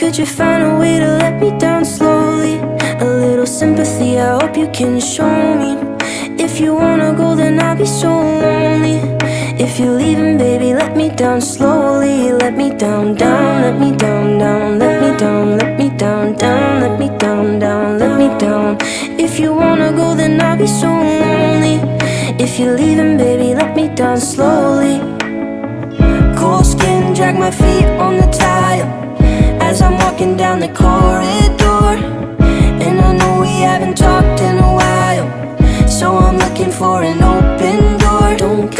Could you find a way to let me down slowly? A little sympathy, I hope you can show me. If you wanna go, then I'll be so lonely. If you're leaving, baby, let me down slowly. Let me down, down, let me down, down. Let me down, let me down, down. Let me down, down, let me down. If you wanna go, then I'll be so lonely. If you're leaving, baby, let me down slowly. Cold skin, drag my feet on the tile as I'm walking down the corridor. And I know we haven't talked in a while, so I'm looking for an open